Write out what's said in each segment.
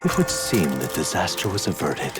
It would seem the disaster was averted.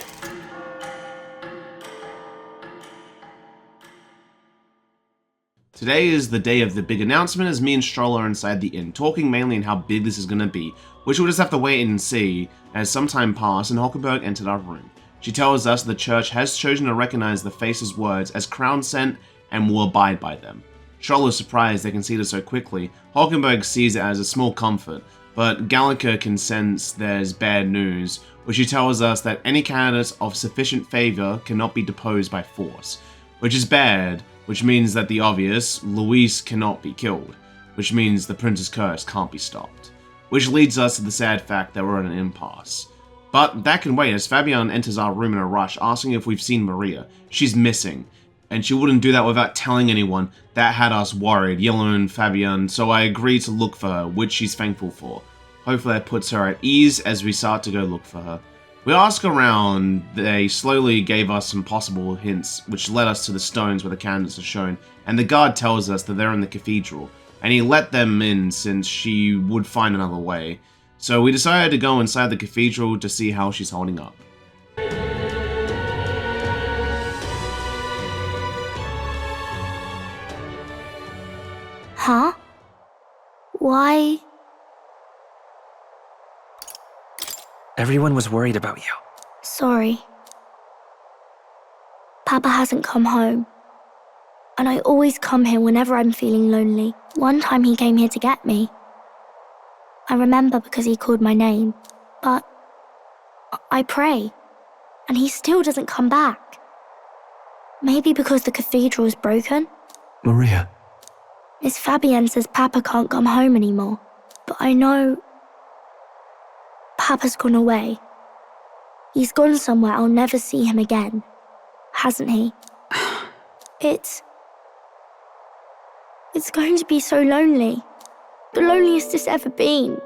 Today is the day of the big announcement as me and Stroll are inside the inn, talking mainly on how big this is going to be, which we'll just have to wait and see as some time passed and Hulkenberg entered our room. She tells us the church has chosen to recognize the face's words as crown sent and will abide by them. Stroll is surprised they conceded so quickly. Hulkenberg sees it as a small comfort, but Gallica can sense there's bad news, which she tells us that any candidates of sufficient favor cannot be deposed by force, which is bad, which means that the obvious, Luis cannot be killed, which means the prince's curse can't be stopped, which leads us to the sad fact that we're at an impasse. But that can wait as Fabian enters our room in a rush, asking if we've seen Maria. She's missing, and she wouldn't do that without telling anyone. That had us worried, Yellow and Fabian, so I agreed to look for her, which she's thankful for. Hopefully that puts her at ease as we start to go look for her. We ask around, they slowly gave us some possible hints, which led us to the stones where the candidates are shown, and the guard tells us that they're in the cathedral, and he let them in since she would find another way. So we decided to go inside the cathedral to see how she's holding up. Huh? Why? Everyone was worried about you. Sorry. Papa hasn't come home. And I always come here whenever I'm feeling lonely. One time he came here to get me. I remember because he called my name. But I pray. And he still doesn't come back. Maybe because the cathedral is broken? Maria. Miss Fabienne says Papa can't come home anymore. But I know Papa's gone away. He's gone somewhere I'll never see him again. Hasn't he? It's going to be so lonely. The loneliest it's ever been.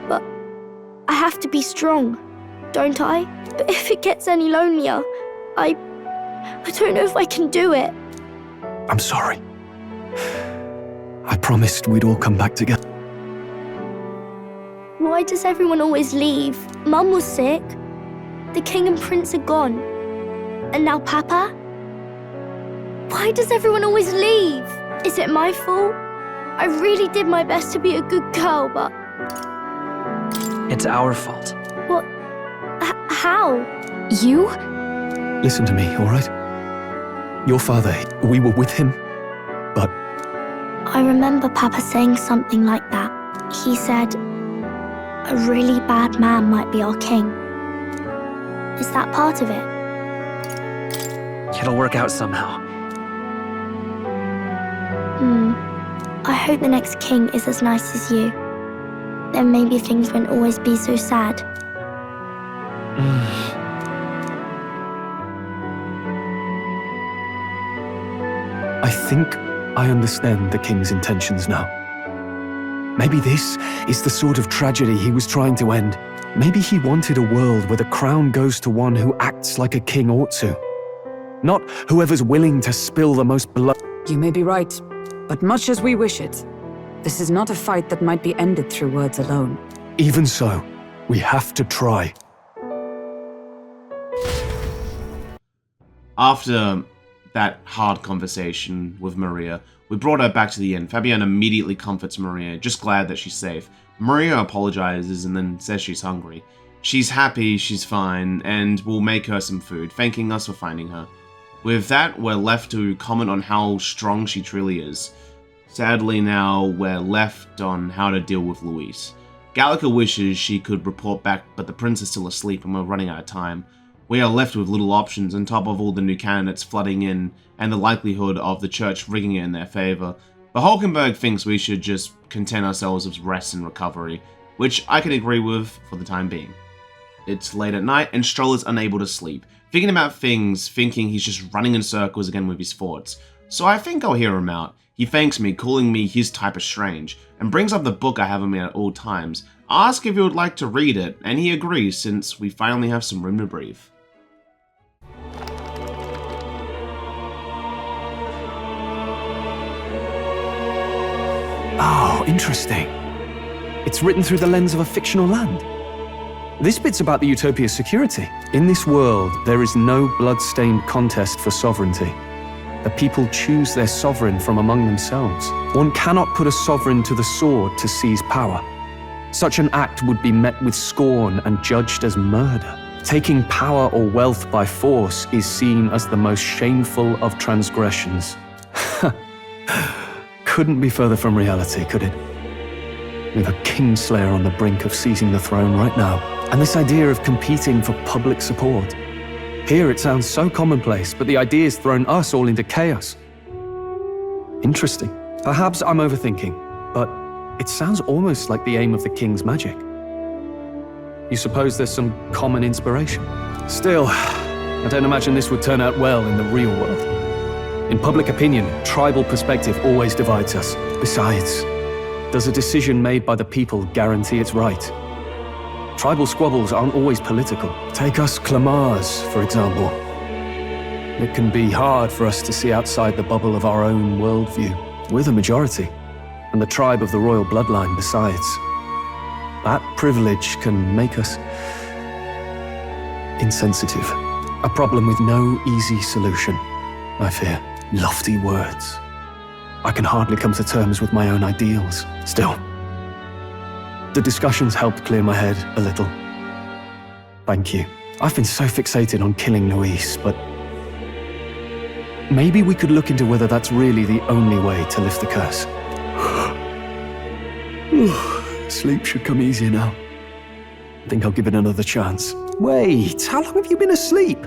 But I have to be strong, don't I? But if it gets any lonelier, I don't know if I can do it. I'm sorry. I promised we'd all come back together. Why does everyone always leave? Mum was sick. The king and prince are gone. And now Papa? Why does everyone always leave? Is it my fault? I really did my best to be a good girl, but... It's our fault. What? How? You? Listen to me, all right? Your father, we were with him, but... I remember Papa saying something like that. He said, a really bad man might be our king. Is that part of it? It'll work out somehow. I hope the next king is as nice as you. Then maybe things won't always be so sad. I think I understand the king's intentions now. Maybe this is the sort of tragedy he was trying to end. Maybe he wanted a world where the crown goes to one who acts like a king ought to. Not whoever's willing to spill the most blood. You may be right, but much as we wish it, this is not a fight that might be ended through words alone. Even so, we have to try. After that hard conversation with Maria, we brought her back to the inn. Fabienne immediately comforts Maria, just glad that she's safe. Maria apologizes and then says she's hungry. She's happy, she's fine, and we'll make her some food, thanking us for finding her. With that, we're left to comment on how strong she truly is. Sadly now, we're left on how to deal with Luis. Gallica wishes she could report back, but the prince is still asleep and we're running out of time. We are left with little options on top of all the new candidates flooding in and the likelihood of the church rigging it in their favor. But Hulkenberg thinks we should just content ourselves with rest and recovery, which I can agree with for the time being. It's late at night and Stroll is unable to sleep, thinking about things, thinking he's just running in circles again with his thoughts. So I think I'll hear him out. He thanks me, calling me his type of strange, and brings up the book I have on me at all times. I ask if he would like to read it, and he agrees since we finally have some room to breathe. Oh, interesting. It's written through the lens of a fictional land. This bit's about the Utopia's security. In this world, there is no blood-stained contest for sovereignty. The people choose their sovereign from among themselves. One cannot put a sovereign to the sword to seize power. Such an act would be met with scorn and judged as murder. Taking power or wealth by force is seen as the most shameful of transgressions. Couldn't be further from reality, could it? With a kingslayer on the brink of seizing the throne right now, and this idea of competing for public support. Here it sounds so commonplace, but the idea's thrown us all into chaos. Interesting. Perhaps I'm overthinking, but it sounds almost like the aim of the king's magic. You suppose there's some common inspiration? Still, I don't imagine this would turn out well in the real world. In public opinion, tribal perspective always divides us. Besides, does a decision made by the people guarantee it's right? Tribal squabbles aren't always political. Take us Clamars, for example. It can be hard for us to see outside the bubble of our own worldview. We're the majority, and the tribe of the royal bloodline besides. That privilege can make us insensitive. A problem with no easy solution, I fear. Lofty words. I can hardly come to terms with my own ideals. Still, the discussions helped clear my head a little. Thank you. I've been so fixated on killing Luis, but maybe we could look into whether that's really the only way to lift the curse. Sleep should come easier now. I think I'll give it another chance. Wait, how long have you been asleep?